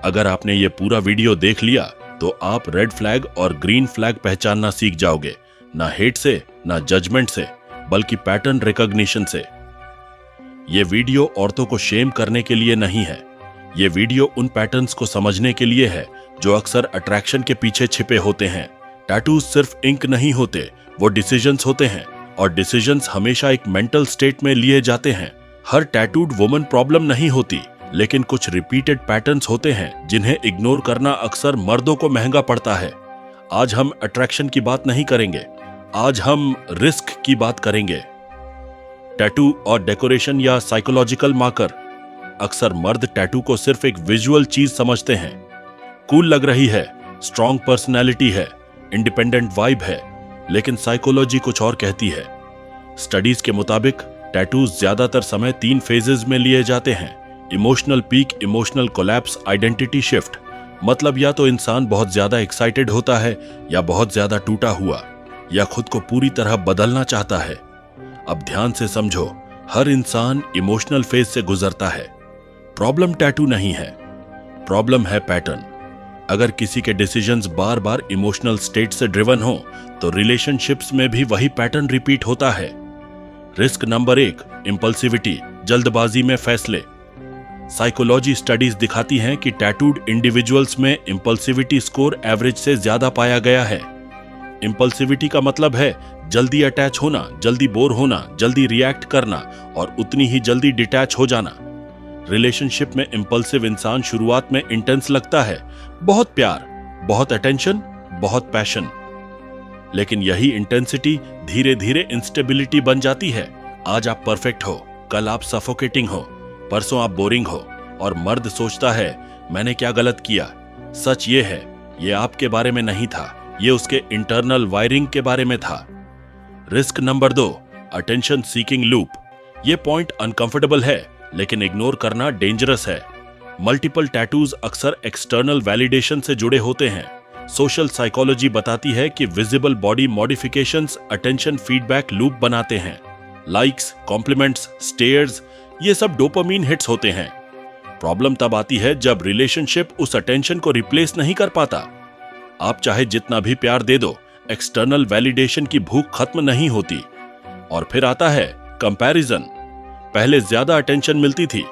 अगर आपने ये पूरा वीडियो देख लिया तो आप रेड फ्लैग और ग्रीन फ्लैग पहचानना सीख जाओगे, ना हेट से, ना जजमेंट से, बल्कि पैटर्न रिकॉग्निशन से। ये वीडियो औरतों को शेम करने के लिए नहीं है, ये वीडियो उन पैटर्न्स को समझने के लिए है जो अक्सर अट्रैक्शन के पीछे छिपे होते हैं। टैटूज सिर्फ इंक नहीं होते, वो डिसीजंस होते हैं, और डिसीजंस हमेशा एक मेंटल स्टेट में लिए जाते हैं। हर टैटूड वुमन प्रॉब्लम नहीं होती, लेकिन कुछ रिपीटेड पैटर्न्स होते हैं जिन्हें इग्नोर करना अक्सर मर्दों को महंगा पड़ता है। आज हम अट्रैक्शन की बात नहीं करेंगे, आज हम रिस्क की बात करेंगे। टैटू और डेकोरेशन या साइकोलॉजिकल मार्कर। अक्सर मर्द टैटू को सिर्फ एक विजुअल चीज समझते हैं। कूल लग रही है, स्ट्रॉन्ग पर्सनैलिटी है, इंडिपेंडेंट वाइब है, लेकिन साइकोलॉजी कुछ और कहती है। स्टडीज के मुताबिक टैटूज ज्यादातर समय 3 फेजेस में लिए जाते हैं: emotional peak, emotional collapse, identity shift. मतलब या तो इंसान बहुत ज्यादा एक्साइटेड होता है, या बहुत ज्यादा टूटा हुआ, या खुद को पूरी तरह बदलना चाहता है। अब ध्यान से समझो, हर इंसान इमोशनल फेज से गुजरता है। प्रॉब्लम टैटू नहीं है, प्रॉब्लम है पैटर्न। अगर किसी के डिसीजंस बार बार इमोशनल स्टेट से ड्रिवन हो, तो रिलेशनशिप्स में भी वही पैटर्न रिपीट होता है। रिस्क नंबर 1, इंपल्सिविटी, जल्दबाजी में फैसले। साइकोलॉजी स्टडीज दिखाती हैं कि टैटूड इंडिविजुअल्स में इंपल्सिविटी स्कोर एवरेज से ज्यादा पाया गया है। इंपल्सिविटी का मतलब है जल्दी अटैच होना, जल्दी बोर होना, जल्दी रिएक्ट करना और उतनी ही जल्दी डिटैच हो जाना। रिलेशनशिप में इंपल्सिव इंसान शुरुआत में इंटेंस लगता है, बहुत प्यार, बहुत अटेंशन, बहुत पैशन। लेकिन यही इंटेंसिटी धीरे धीरे इंस्टेबिलिटी बन जाती है। आज आप परफेक्ट हो, कल आप सफोकेटिंग हो, परसों आप बोरिंग हो, और मर्द सोचता है मैंने क्या गलत किया। सच ये है, ये आपके बारे में नहीं था, ये उसके इंटरनल वायरिंग के बारे में था। Risk number 2, attention seeking loop. ये पॉइंट अनकंफर्टेबल है, लेकिन इग्नोर करना डेंजरस है। मल्टीपल टैटूज अक्सर एक्सटर्नल वैलिडेशन से जुड़े होते हैं। सोशल साइकोलॉजी बताती है कि visible body modifications attention feedback loop बनाते हैं। लाइक्स, कॉम्प्लीमेंट्स, स्टेयर्स, ये सब डोपामीन हिट्स होते हैं। प्रॉब्लम तब आती है जब रिलेशनशिप उस अटेंशन को रिप्लेस नहीं कर पाता। आप चाहे जितना भी प्यार दे दो, एक्सटर्नल वैलिडेशन की भूख खत्म नहीं होती। और फिर आता है कंपैरिजन। पहले ज्यादा अटेंशन मिलती थी।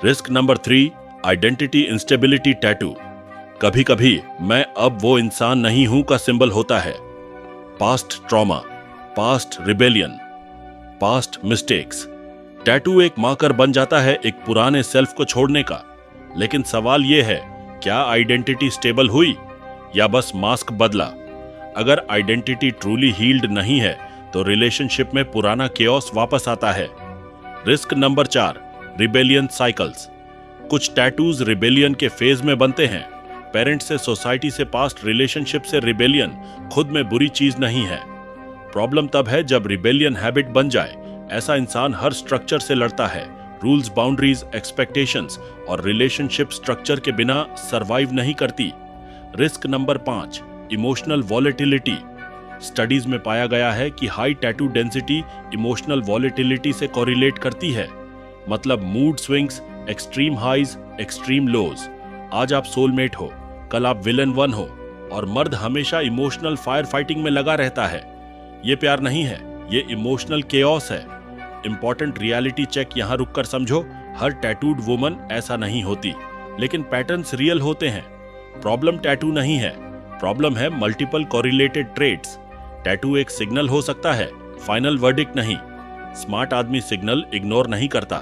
Risk number 3, identity instability tattoo. कभी कभी मैं अब वो इंसान नहीं हूं का सिंबल होता है। Past trauma, past rebellion, past mistakes. Tattoo एक मार्कर बन जाता है एक पुराने सेल्फ को छोड़ने का। लेकिन सवाल यह है, क्या आइडेंटिटी स्टेबल हुई या बस मास्क बदला? अगर आइडेंटिटी ट्रूली हील्ड नहीं है, तो रिलेशनशिप में पुराना केओस वापस आता है। Risk number 4, rebellion cycles. कुछ टैटूज रिबेलियन के फेज में बनते हैं। पेरेंट से, सोसाइटी से, पास्ट रिलेशनशिप से रिबेलियन खुद में बुरी चीज नहीं है। प्रॉब्लम तब है जब रिबेलियन हैबिट बन जाए। ऐसा इंसान हर स्ट्रक्चर से लड़ता है, रूल्स, बाउंड्रीज, एक्सपेक्टेशंस, और रिलेशनशिप स्ट्रक्चर के बिना सरवाइव नहीं करती। Risk number 5, emotional volatility. Studies में पाया गया है कि high tattoo density emotional volatility से कोरिलेट करती है। मतलब mood swings, extreme highs, extreme lows. आज आप सोलमेट हो, कल आप विलन 1 हो, और मर्द हमेशा इमोशनल फायर फाइटिंग में लगा रहता है। ये प्यार नहीं है, ये इमोशनल केओस है। इंपॉर्टेंट रियलिटी चेक यहां रुककर समझो, हर टैटूड वुमन ऐसा नहीं होती, लेकिन पैटर्न्स रियल होते हैं। प्रॉब्लम टैटू नहीं है, प्रॉब्लम है मल्टीपल कोरिलेटेड ट्रेट्स। टैटू एक सिग्नल हो सकता है, फाइनल वर्डिक्ट नहीं। स्मार्ट आदमी सिग्नल इग्नोर नहीं करता,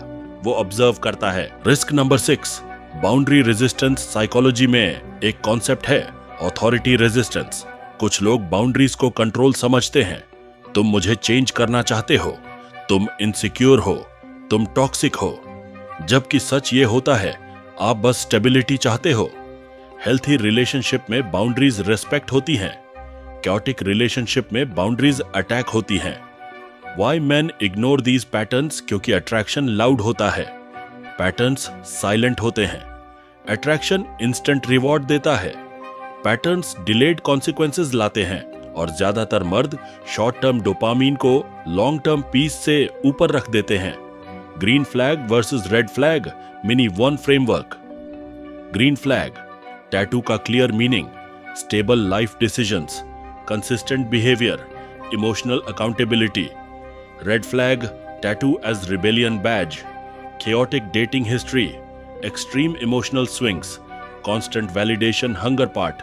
वो ऑब्जर्व करता है। Risk number 6, boundary resistance. Psychology में एक कॉन्सेप्ट है, ऑथोरिटी रेजिस्टेंस। कुछ लोग बाउंड्रीज को कंट्रोल समझते हैं। तुम मुझे चेंज करना चाहते हो, तुम इनसिक्योर हो, तुम टॉक्सिक हो। जबकि सच ये होता है, आप बस स्टेबिलिटी चाहते हो। हेल्थी रिलेशनशिप में बाउंड्रीज रिस्पेक्ट होती हैं, कैओटिक रिलेशनशिप में बाउंड्रीज अटैक होती हैं। Y man ignore these patterns? क्योंकि अट्रैक्शन लाउड होता है, पैटर्न्स साइलेंट होते हैं। अट्रैक्शन इंस्टेंट रिवॉर्ड देता है, पैटर्न्स डिलेड कॉन्सिक्वेंसेज लाते हैं। और ज्यादातर मर्द शॉर्ट टर्म डोपामीन को लॉन्ग टर्म पीस से ऊपर रख देते हैं। Green flag versus red flag, mini 1 framework. Green flag, tattoo का clear meaning, stable life decisions, consistent behaviour, emotional accountability. Red flag, tattoo as rebellion badge, chaotic dating history, extreme emotional swings, constant validation hunger part.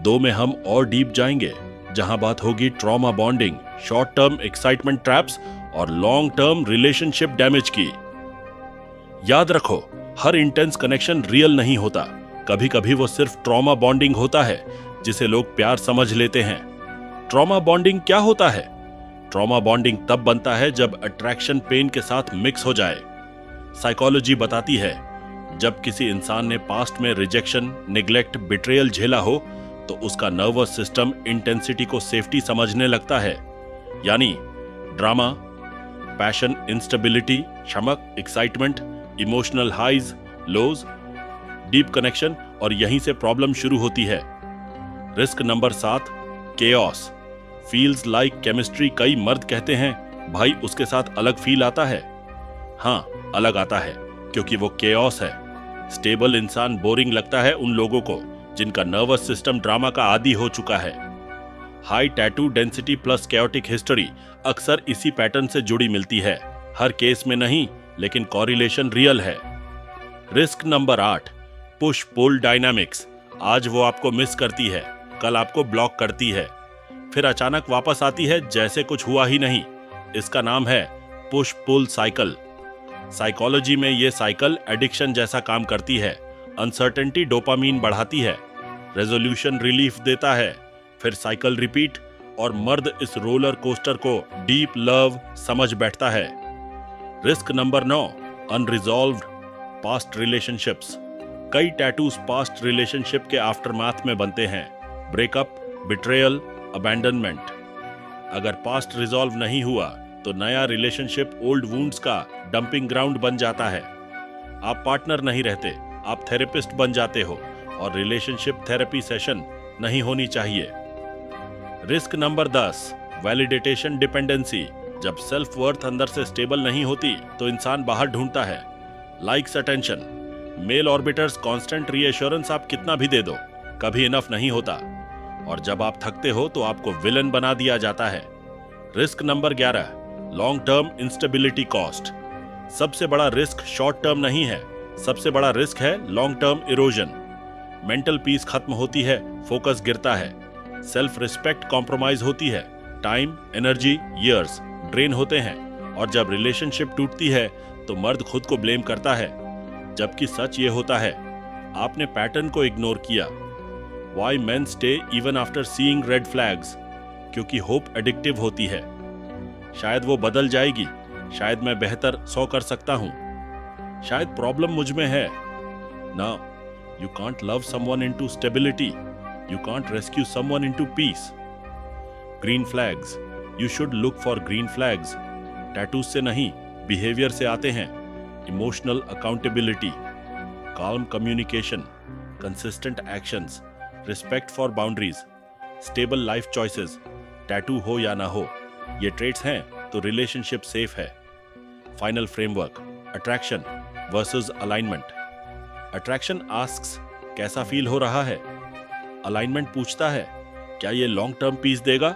2 में हम और deep जाएंगे जहां बात होगी trauma bonding, short term excitement traps और long term relationship damage की. याद रखो, हर इंटेंस कनेक्शन रियल नहीं होता. कभी कभी वो सिर्फ ट्रॉमा बॉन्डिंग होता है जिसे लोग प्यार समझ लेते हैं. ट्रॉमा बॉन्डिंग क्या होता है? ट्रॉमा बॉन्डिंग तब बनता है जब अट्रैक्शन पेन के साथ मिक्स हो जाए. साइकोलॉजी बताती है जब किसी इंसान ने पास्ट में रिजेक्शन, निग्लेक्ट, बिट्रेयल झेला हो तो उसका नर्वस सिस्टम इंटेंसिटी को सेफ्टी समझने लगता है. यानी ड्रामा, पैशन, इंस्टेबिलिटी, चमक, एक्साइटमेंट, इमोशनल हाइज, लोज, डीप कनेक्शन, और यहीं से प्रॉब्लम शुरू होती है. Risk number 7, chaos. Feels like chemistry. कई मर्द कहते हैं भाई उसके साथ अलग फील आता है. हाँ, अलग आता है क्योंकि वो केओस है. स्टेबल इंसान बोरिंग लगता है उन लोगों को जिनका नर्वस सिस्टम ड्रामा का आदी हो चुका है. High tattoo density plus chaotic history अक्सर इसी पैटर्न से जुड़ी मिलती है. हर केस में नहीं, लेकिन कॉरिलेशन रियल है. Risk number 8, push pull dynamics. आज वो आपको मिस करती है, कल आपको ब्लॉक करती है, फिर अचानक वापस आती है जैसे कुछ हुआ ही नहीं. इसका नाम है पुश पुल साइकिल. साइकोलॉजी में ये साइकिल एडिक्शन जैसा काम करती है. अनसर्टेनिटी डोपामीन बढ़ाती है, रेजोल्यूशन रिलीफ देता है, फिर साइकिल रिपीट, और मर्द इस रोलर कोस्टर को डीप लव समझ बैठता है. Risk number 9, unresolved past relationships. कई टैटूज पास्ट रिलेशनशिप के आफ्टरमैथ में बनते हैं. Breakup, betrayal, abandonment. अगर पास्ट रिजॉल्व नहीं हुआ तो नया रिलेशनशिप ओल्ड वुंड्स का डंपिंग ग्राउंड बन जाता है. आप पार्टनर नहीं रहते, आप थेरेपिस्ट बन जाते हो, और रिलेशनशिप थेरेपी सेशन नहीं होनी चाहिए. Risk number 10, validation dependency. जब सेल्फ वर्थ अंदर से स्टेबल नहीं होती तो इंसान बाहर ढूंढता है likes, attention. Male orbiters constant reassurance आप कितना भी दे दो, कभी इनफ नहीं होता, और जब आप थकते हो तो आपको विलन बना दिया जाता है. Risk number 11, long term instability cost. सबसे बड़ा रिस्क शॉर्ट टर्म नहीं है, सबसे बड़ा रिस्क है long term erosion. Mental peace खत्म होती है, फोकस गिरता है, सेल्फ रिस्पेक्ट कॉम्प्रोमाइज होती है, टाइम, एनर्जी, ईयर्स ड्रेन होते हैं, और जब रिलेशनशिप टूटती है तो मर्द खुद को ब्लेम करता है, जबकि सच ये होता है आपने पैटर्न को इग्नोर किया. Why men stay even after seeing red flags? क्योंकि होप एडिक्टिव होती है. शायद वो बदल जाएगी, शायद मैं बेहतर 100 कर सकता हूं, शायद प्रॉब्लम मुझ में है. ना, you can't love someone into stability. You can't rescue someone into peace. Green flags. You should look for green flags. Tattoos से नहीं, बिहेवियर से आते हैं. Emotional accountability, calm communication, consistent actions, respect for boundaries, stable life choices. Tattoo हो या ना हो, ये ट्रेट्स हैं तो रिलेशनशिप सेफ है. Final framework, attraction versus alignment. Attraction asks कैसा फील हो रहा है, अलाइनमेंट पूछता है क्या ये लॉन्ग टर्म पीस देगा.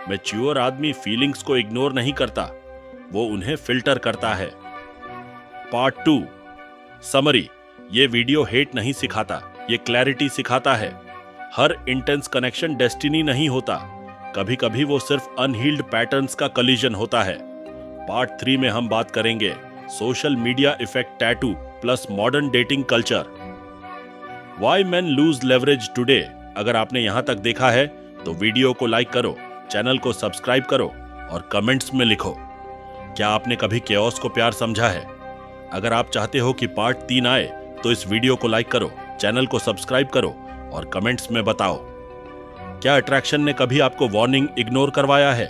मैच्योर आदमी फीलिंग्स को इग्नोर नहीं करता, वो उन्हें फिल्टर करता है. Part 2, summary. ये वीडियो हेट नहीं सिखाता, ये क्लैरिटी सिखाता है. हर इंटेंस कनेक्शन डेस्टिनी नहीं होता, कभी कभी वो सिर्फ अनहील्ड पैटर्न्स का कलिजन होता है. पार्ट 3 में हम बात करेंगे social media effect tattoo plus modern dating culture. Why men lose leverage today. अगर आपने यहां तक देखा है तो वीडियो को लाइक करो, चैनल को सब्सक्राइब करो और कमेंट्स में लिखो क्या आपने कभी केओस को प्यार समझा है. अगर आप चाहते हो कि पार्ट 3 आए तो इस वीडियो को लाइक करो, चैनल को सब्सक्राइब करो और कमेंट्स में बताओ क्या अट्रैक्शन ने कभी आपको वार्निंग इग्नोर करवाया है.